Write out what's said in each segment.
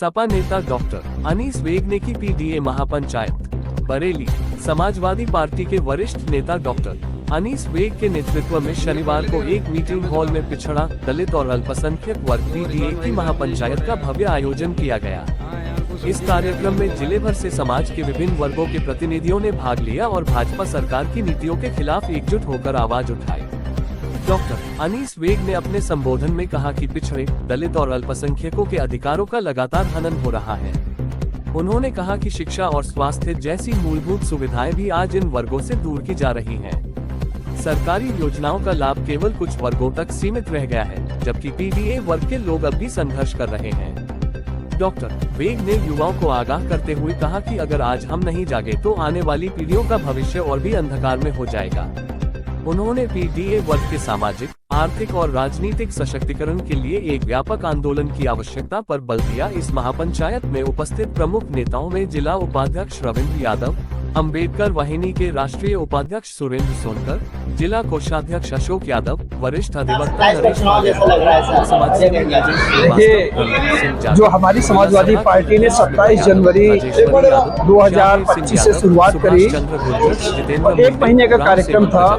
सपा नेता डॉक्टर अनीस वेग ने की पीडीए महापंचायत। बरेली। समाजवादी पार्टी के वरिष्ठ नेता डॉक्टर अनीस वेग के नेतृत्व में शनिवार को एक मीटिंग हॉल में पिछड़ा, दलित और अल्पसंख्यक वर्ग पीडीए की महापंचायत का भव्य आयोजन किया गया। इस कार्यक्रम में जिले भर से समाज के विभिन्न वर्गों के प्रतिनिधियों ने भाग लिया और भाजपा सरकार की नीतियों के खिलाफ एकजुट होकर आवाज उठाई। डॉक्टर अनीस वेग ने अपने संबोधन में कहा कि पिछड़े, दलित और अल्पसंख्यकों के अधिकारों का लगातार हनन हो रहा है। उन्होंने कहा कि शिक्षा और स्वास्थ्य जैसी मूलभूत सुविधाएं भी आज इन वर्गों से दूर की जा रही हैं। सरकारी योजनाओं का लाभ केवल कुछ वर्गों तक सीमित रह गया है, जबकि पीडीए वर्ग के लोग अब भी संघर्ष कर रहे हैं। डॉक्टर वेग ने युवाओं को आगाह करते हुए कहा कि अगर आज हम नहीं जागे तो आने वाली पीढ़ियों का भविष्य और भी अंधकार में हो जाएगा। उन्होंने पीडीए वर्ग के सामाजिक, आर्थिक और राजनीतिक सशक्तिकरण के लिए एक व्यापक आंदोलन की आवश्यकता पर बल दिया। इस महापंचायत में उपस्थित प्रमुख नेताओं में जिला उपाध्यक्ष रविंद्र यादव, अंबेडकर वाहिनी के राष्ट्रीय उपाध्यक्ष सुरेंद्र सोनकर, जिला कोषाध्यक्ष अशोक यादव, वरिष्ठ अधिवक्ता नरेश जो हमारी समाजवादी पार्टी ने 27 जनवरी 2025 से शुरुआत करी, एक महीने का कार्यक्रम था।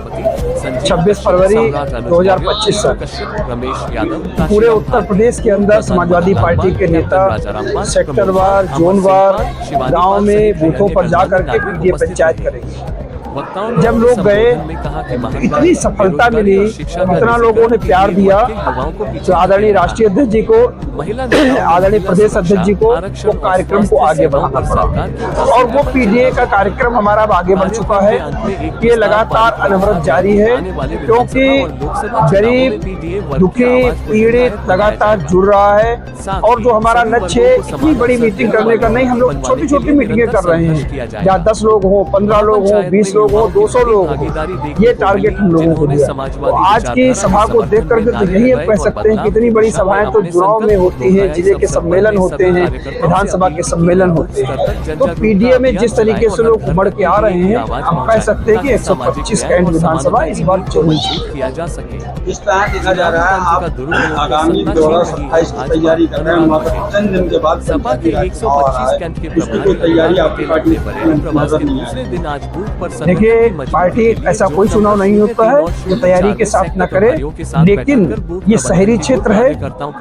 26 फरवरी 2025 तक पूरे उत्तर प्रदेश के अंदर समाजवादी पार्टी के नेता सेक्टरवार, जोनवार, गांव में बूथों पर जाकर के पीडीए पंचायत करेंगे। जब लोग गए, इतनी सफलता मिली, इतना लोगों ने प्यार दिया, तो आदरणीय राष्ट्रीय अध्यक्ष जी को, आदरणीय प्रदेश अध्यक्ष जी को वो कार्यक्रम को आगे बढ़ाना पड़ा और वो पीडीए का कार्यक्रम हमारा अब आगे बढ़ चुका है। ये लगातार अनवरत जारी है, क्योंकि गरीब, दुखी, पीड़ित लगातार जुड़ रहा है। और जो हमारा लक्ष्य है, इतनी बड़ी मीटिंग करने का नहीं, हम लोग छोटी छोटी मीटिंगें कर रहे हैं, जहाँ 10 लोग हो, 15 लोग हो, 20 लोग हो, 200 लोग हो, ये टारगेट हम लोगों को दिया। तो आज की सभा को देख करके तो यही हम कह सकते हैं कि इतनी बड़ी सभाएं तो चुनाव में होती हैं, जिले के सम्मेलन होते हैं, विधानसभा के सम्मेलन होते हैं। तो पीडीए में जिस तरीके से लोग उमड़ के आ रहे हैं, हम कह सकते हैं कि 125 कैंट विधानसभा इस बार किया जा सके। इस तरह देखा जा रहा है, आप आगामी 2027 की तैयारी कर रहे हैं, मात्र चंद दिन के बाद सपा के 125 कैंट के इसकी तैयारी आपकी पार्टी दूसरे दिन आज बूथ पर देखिए, पार्टी ऐसा कोई चुनाव नहीं होता है जो तैयारी के साथ न करे, लेकिन ये शहरी क्षेत्र है,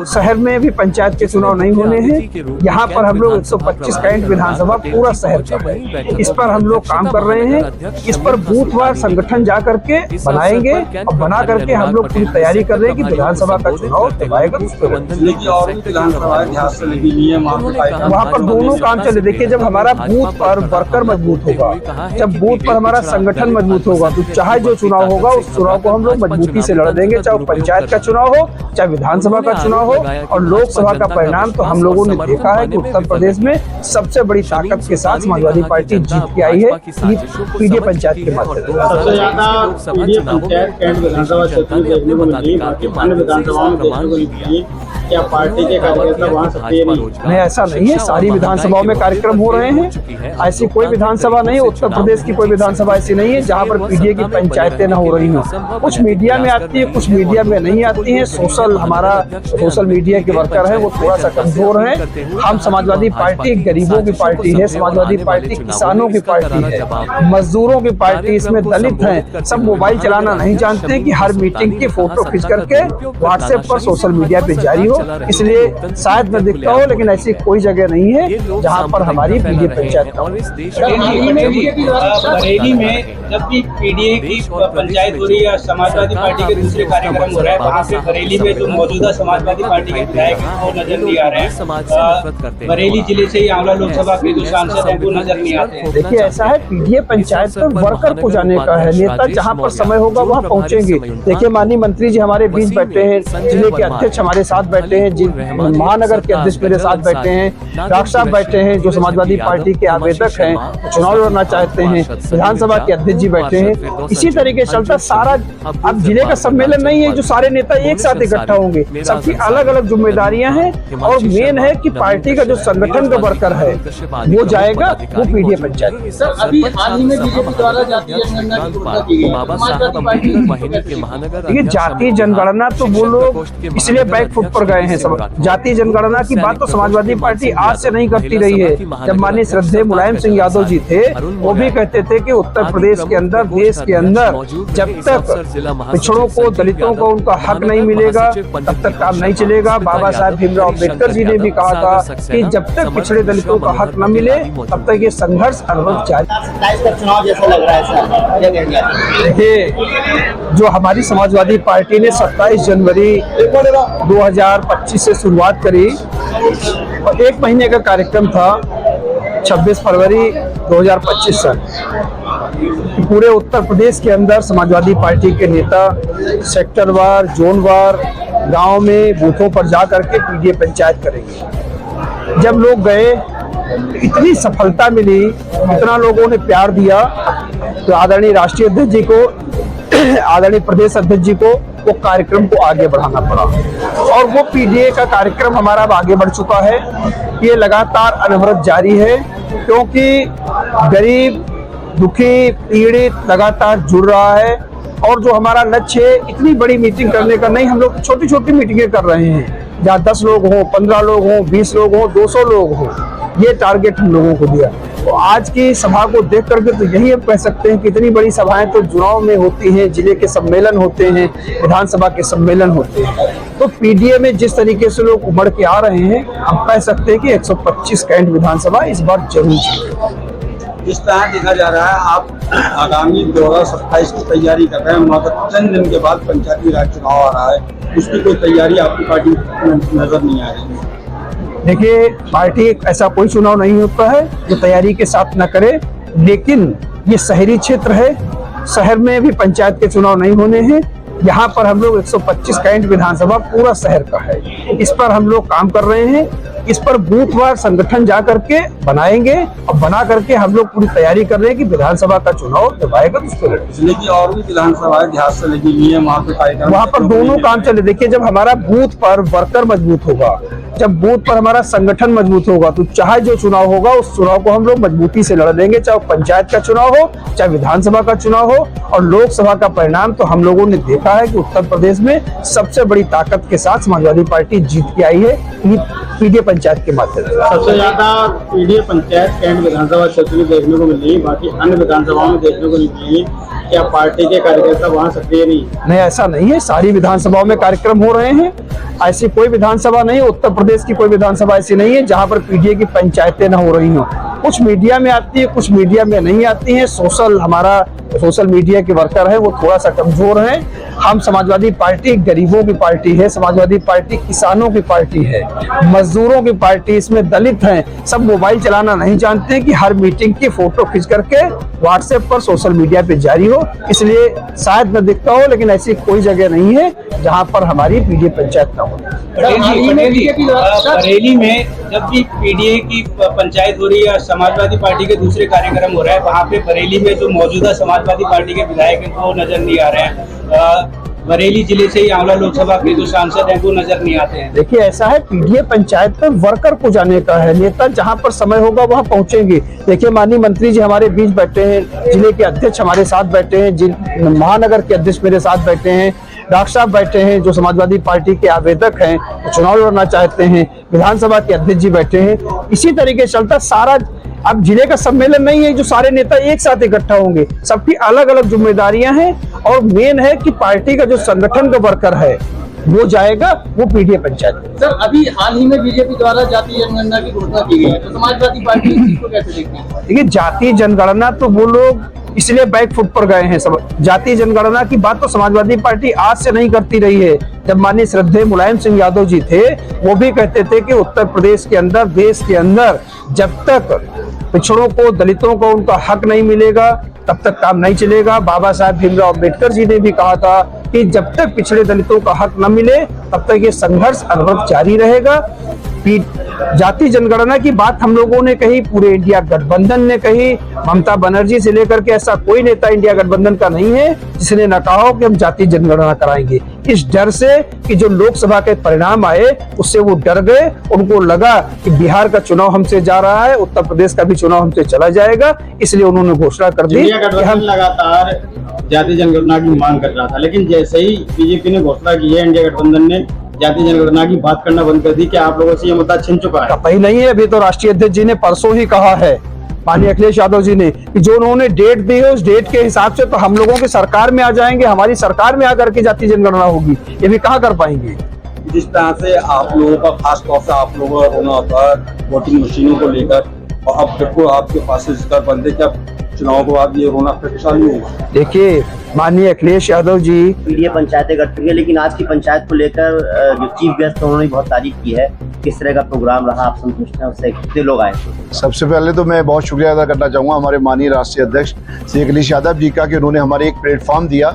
शहर में भी पंचायत के चुनाव नहीं होने हैं। यहाँ पर हम लोग 125 कैंट विधानसभा पूरा शहर कर रहे हैं, इस पर हम लोग काम कर रहे हैं। इस पर बूथवार संगठन जा करके बनाएंगे और बना करके हम लोग पूरी तैयारी कर रहे हैं कि विधानसभा का चुनाव जब आएगा वहाँ पर दोनों काम चले। देखिए, जब हमारा बूथ पर वर्कर मजबूत होगा, जब बूथ पर हमारा संगठन मजबूत होगा, तो चाहे जो चुनाव होगा उस चुनाव को हम लोग मजबूती से लड़ देंगे, चाहे वो पंचायत का चुनाव हो, चाहे विधानसभा का चुनाव हो। और लोकसभा का परिणाम तो हम लोगों ने देखा है कि उत्तर प्रदेश में सबसे बड़ी ताकत के साथ समाजवादी पार्टी जीत के आई है पीडीए पंचायत के माध्यम से। क्या पार्टी के कार्यकर्ता वहाँ सक्रिय नहीं, ऐसा नहीं है, सारी विधानसभाओं में कार्यक्रम हो रहे हैं। ऐसी कोई विधानसभा नहीं, उत्तर प्रदेश की कोई विधानसभा ऐसी नहीं है जहाँ पर पीडीए की पंचायतें न हो रही हों। कुछ मीडिया में आती है, कुछ मीडिया में नहीं आती है। सोशल मीडिया के वर्कर है, वो थोड़ा सा कमजोर है। हम समाजवादी पार्टी गरीबों की पार्टी है, समाजवादी पार्टी किसानों की पार्टी है, मजदूरों की पार्टी, इसमें दलित है। सब मोबाइल चलाना नहीं जानते कि हर मीटिंग की फोटो खींच करके व्हाट्सएप पर सोशल मीडिया पे जारी हो, इसलिए शायद मैं दिखता हूँ, लेकिन ऐसी कोई जगह नहीं है जहाँ पर हमारी पीडीए पंचायत हो। बरेली में जब भी पीडीए की पंचायत हो रही है, समाजवादी पार्टी के दूसरे कार्यक्रम हो रहे हैं, वहाँ पे बरेली में जो मौजूदा समाजवादी पार्टी के विधायक वो नजर नहीं आ रहे हैं। बरेली जिले से ही आंवला लोकसभा के जो सांसद हैं वो नजर नहीं आते। देखिए, ऐसा है, पीडीए पंचायत पर वर्कर को जाने का है, नेता जहाँ पर समय होगा वहाँ पहुँचेंगे। देखिए, माननीय मंत्री जी हमारे बीच बैठे हैं, जिले के अध्यक्ष हमारे साथ बैठे हैं, महानगर के अध्यक्ष मेरे साथ बैठे हैं, डॉक्टर साहब बैठे हैं जो समाजवादी पार्टी के आवेदक हैं, चुनाव लड़ना चाहते हैं, विधानसभा के अध्यक्ष जी बैठे हैं। इसी तरीके से चलता सारा। अब जिले का सम्मेलन नहीं है जो सारे नेता एक साथ इकट्ठा होंगे, सबकी अलग अलग जिम्मेदारियां हैं। और मेन है कि पार्टी का जो संगठन का वर्कर है वो जाएगा, वो पीडीए पंचायत। अभी हाल ही में बीजेपी द्वारा जातीय जनगणना की घोषणा की गई। देखिए, जातीय जनगणना तो वो लोग इसलिए बैक फुट पर गए हैं सब। जातीय जनगणना की बात तो समाजवादी पार्टी आज से नहीं करती रही है। जब माननीय श्रद्धेय मुलायम सिंह यादव जी थे, वो भी कहते थे कि उत्तर प्रदेश के अंदर, देश के अंदर जब तक पिछड़ों को, दलितों को उनका हक नहीं मिलेगा तब तक काम नहीं चलेगा। बाबा साहब भीमराव अम्बेडकर जी ने भी कहा था कि जब तक पिछड़े दलितों का हक न मिले तब तक ये संघर्ष अनवरत जारी। 27 का चुनाव जैसा लग रहा है सर। देखिए, जो हमारी समाजवादी पार्टी ने 27 जनवरी 2025 से शुरुआत करी और 1 महीने का कार्यक्रम था 26 फरवरी 2025 तक। पूरे उत्तर प्रदेश के अंदर समाजवादी पार्टी के नेता सेक्टर वार, जोन वार, गांव में, बूथों पर जा करके पीडीए पंचायत करेंगे। जब लोग गए इतनी सफलता मिली, इतना लोगों ने प्यार दिया, तो आदरणीय राष्ट्रीय अध्यक्ष जी को, आदरणीय प्रदेश अध्यक्ष जी को वो कार्यक्रम को आगे बढ़ाना पड़ा और वो पीडीए का कार्यक्रम हमारा अब आगे बढ़ चुका है। ये लगातार अनवरत जारी है क्योंकि गरीब, दुखी, पीड़ित लगातार जुड़ रहा है और जो हमारा लक्ष्य है, इतनी बड़ी मीटिंग करने का नहीं, हम लोग छोटी छोटी मीटिंगें कर रहे हैं जहाँ 10 लोग हों, 15 लोग हों, 20 लोग हों, 200 लोग हों, ये टारगेट हम लोगों को दिया। तो आज की सभा को देख करके तो यही हम कह सकते हैं कि इतनी बड़ी सभाएं तो चुनाव में होती हैं, जिले के सम्मेलन होते हैं, विधानसभा के सम्मेलन होते हैं। तो पीडीए में जिस तरीके से लोग उमड़ के आ रहे हैं, हम कह सकते हैं कि 125 कैंट विधानसभा इस बार जरूर जीतेगी। इस तरह देखा जा रहा है, आप आगामी 2027 की तैयारी कर रहे हैं, मगर चंद दिन के बाद पंचायती राज चुनाव आ रहा है, उसकी कोई तैयारी आपकी पार्टी में नजर नहीं आ रही है। देखिए, पार्टी ऐसा कोई चुनाव नहीं होता है जो तैयारी के साथ न करे, लेकिन ये शहरी क्षेत्र है, शहर में भी पंचायत के चुनाव नहीं होने हैं। यहाँ पर हम लोग 125 कैंट विधानसभा पूरा शहर का है, इस पर हम लोग काम कर रहे हैं। इस पर बूथवार संगठन जा करके बनाएंगे और बना करके हम लोग पूरी तैयारी कर रहे हैं कि विधानसभा का चुनाव जब आएगा तो उसको लड़ेंगे। जिले की और भी विधानसभा ध्यान से लगी हुई है, वहाँ पे कार्यक्रम, वहाँ पर दोनों काम चले। देखिए, जब हमारा बूथ पर वर्कर मजबूत होगा, जब बूथ पर हमारा संगठन मजबूत होगा, तो चाहे जो चुनाव होगा उस चुनाव को हम लोग मजबूती से लड़ देंगे, चाहे पंचायत का चुनाव हो, चाहे विधानसभा का चुनाव हो। और लोकसभा का परिणाम तो हम लोगों ने देखा है कि उत्तर प्रदेश में सबसे बड़ी ताकत के साथ समाजवादी पार्टी जीत के आई है पीडीए पंचायत के माध्यम से। सबसे ज्यादा पीडीए पंचायत कैंट विधानसभा क्षेत्र में देखने को मिली, बाकी अन्य विधानसभाओं में देखने को नहीं मिली। क्या पार्टी के कार्यकर्ता वहाँ सक्रिय नहीं? ऐसा नहीं है, सारी विधानसभाओं में कार्यक्रम हो रहे हैं। ऐसी कोई विधानसभा नहीं, उत्तर प्रदेश की कोई विधानसभा ऐसी नहीं है जहां पर पीडीए की पंचायतें न हो रही हो। कुछ मीडिया में आती है, कुछ मीडिया में नहीं आती है। हमारा सोशल मीडिया के वर्कर है वो थोड़ा सा कमजोर है। हम समाजवादी पार्टी गरीबों की पार्टी है, समाजवादी पार्टी किसानों की पार्टी है, मजदूरों की पार्टी, इसमें दलित हैं। सब मोबाइल चलाना नहीं जानते हैं कि हर मीटिंग की फोटो खींच करके व्हाट्सएप पर, सोशल मीडिया पे जारी हो, इसलिए शायद न दिखता हो, लेकिन ऐसी कोई जगह नहीं है जहां पर हमारी पीडीए पंचायत न हो। बरेली में जब भी पीडीए की पंचायत हो रही है, समाजवादी पार्टी के दूसरे कार्यक्रम हो रहे हैं, वहाँ पे बरेली में जो मौजूदा समाजवादी पार्टी के विधायक हैं वो नजर नहीं आ रहे हैं। बरेली जिले से ही आंवला लोकसभा के जो सांसद हैं वो नजर नहीं आते हैं। देखिए, ऐसा है, पीडीए पंचायत पर वर्कर को जाने का है, नेता जहां पर समय होगा वहां पहुंचेंगे। देखिए, माननीय मंत्री जी हमारे बीच बैठे हैं, जिले के अध्यक्ष हमारे साथ बैठे हैं, महानगर के अध्यक्ष मेरे साथ बैठे हैं, डॉक्टर साहब बैठे हैं जो समाजवादी पार्टी के आवेदक हैं, तो चुनाव लड़ना चाहते हैं, विधानसभा के अध्यक्ष जी बैठे हैं। इसी तरीके से चलता सारा। अब जिले का सम्मेलन नहीं है जो सारे नेता एक साथ इकट्ठा होंगे, सबकी अलग अलग जिम्मेदारियां हैं और मेन है कि पार्टी का जो संगठन का वर्कर है वो जाएगा, वो पीडीए पंचायत। सर, अभी हाल ही में बीजेपी द्वारा जातीय जनगणना की घोषणा की गई है, तो समाजवादी पार्टी इस चीज को कैसे देखती है? देखिए, जातीय जनगणना तो वो लोग इसलिए बैक फुट पर गए हैं। सब जातीय जनगणना की बात तो समाजवादी पार्टी आज से नहीं करती रही है। जब माननीय श्रद्धेय मुलायम सिंह यादव जी थे, वो भी कहते थे कि उत्तर प्रदेश के अंदर, देश के अंदर जब तक पिछड़ों को, दलितों को उनका हक नहीं मिलेगा तब तक काम नहीं चलेगा। बाबा साहब भीमराव अम्बेडकर जी ने भी कहा था कि जब तक पिछड़े दलितों का हक न मिले तब तक ये संघर्ष अनवरत जारी रहेगा। जाति जनगणना की बात हम लोगों ने कही, पूरे इंडिया गठबंधन ने कही, ममता बनर्जी से लेकर के ऐसा कोई नेता इंडिया गठबंधन का नहीं है जिसने न कहा हो कि हम जाति जनगणना कराएंगे। इस डर से कि जो लोकसभा के परिणाम आए उससे वो डर गए, उनको लगा कि बिहार का चुनाव हमसे जा रहा है, उत्तर प्रदेश का भी चुनाव हमसे चला जाएगा, इसलिए उन्होंने घोषणा कर दी कि हम लगातार जाति जनगणना की मांग कर रहा था। लेकिन जैसे ही बीजेपी ने घोषणा की है, इंडिया गठबंधन ने जातीय जनगणना की बात करना बंद कर दी? क्या आप लोगों से ये मुद्दा छिन चुका है? कतई नहीं है। अभी तो राष्ट्रीय अध्यक्ष जी ने परसों ही कहा है, माननीय अखिलेश यादव जी ने, कि जो उन्होंने डेट दी है उस डेट के हिसाब से तो हम लोगों की सरकार में आ जाएंगे, हमारी सरकार में आकर के जातीय जनगणना होगी। ये भी कहाँ कर पाएंगे। जिस तरह से आप लोगों का खास तौर से आप लोगों का रोना होता है वोटिंग मशीनों को लेकर, और अब बिल्कुल आपके पास से जिक्र बंद है, क्या चुनाव के बाद ये रोना फिर चालू होगा? देखिए, माननीय अखिलेश यादव जी पीडीए पंचायतें कर चुके हैं, लेकिन आज की पंचायत को लेकर जो चीफ गेस्ट उन्होंने बहुत तारीफ की है। किस तरह का प्रोग्राम रहा, आप संतुष्ट हैं उससे? कितने लोग आए? सबसे पहले तो मैं बहुत शुक्रिया अदा करना चाहूँगा हमारे माननीय राष्ट्रीय अध्यक्ष श्री अखिलेश यादव जी का, कि उन्होंने हमारे एक प्लेटफॉर्म दिया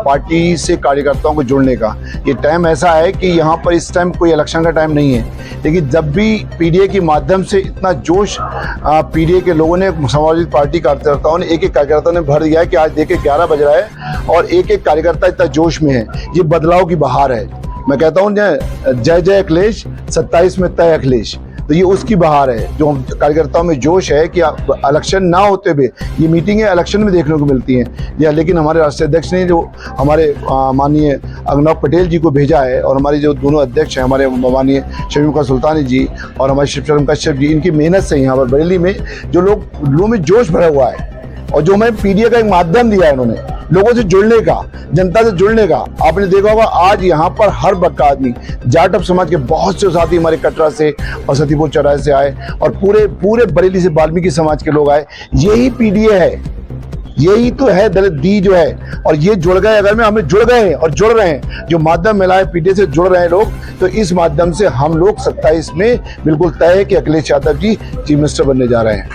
पार्टी से कार्यकर्ताओं को जुड़ने का। ये टाइम ऐसा है कि यहाँ पर इस टाइम कोई इलेक्शन का टाइम नहीं है, लेकिन जब भी पीडीए के माध्यम से इतना जोश पीडीए के लोगों ने, समाजवादी पार्टी कार्यकर्ताओं ने, एक कार्यकर्ता ने भर दिया है कि आज देखिए 11 बज रहा है और एक कार्यकर्ता इतना जोश में है। ये बदलाव की बहार है। मैं कहता हूँ जय जय अखिलेश, 27 में तय अखिलेश। तो ये उसकी बहार है, जो कार्यकर्ताओं में जोश है कि इलेक्शन ना होते हुए ये मीटिंगें इलेक्शन में देखने को मिलती हैं। लेकिन हमारे राष्ट्रीय अध्यक्ष ने जो हमारे माननीय अभिनव पटेल जी को भेजा है, और हमारे जो दोनों अध्यक्ष हैं, हमारे माननीय शमीम सुल्तानी जी और हमारे शिवशरण कश्यप जी, इनकी मेहनत से यहाँ पर बरेली में जो लोगों में जोश भरा हुआ है, और जो हमें पीडीए का एक माध्यम दिया है उन्होंने लोगों से जुड़ने का, जनता से जुड़ने का। आपने देखा होगा आज यहाँ पर हर बक्का आदमी, जाटव समाज के बहुत से साथी हमारे कटरा से और सतीपुर चौराहे से आए, और पूरे बरेली से वाल्मीकि समाज के लोग आए। यही पीडीए है, यही तो है दलित दी जो है। और ये जुड़ गए, अगर में हमें जुड़ गए हैं और जुड़ रहे हैं, जो माध्यम मिला है पीडीए से जुड़ रहे हैं लोग, तो इस माध्यम से हम लोग 27 में बिल्कुल तय है कि अखिलेश यादव जी चीफ मिनिस्टर बनने जा रहे हैं।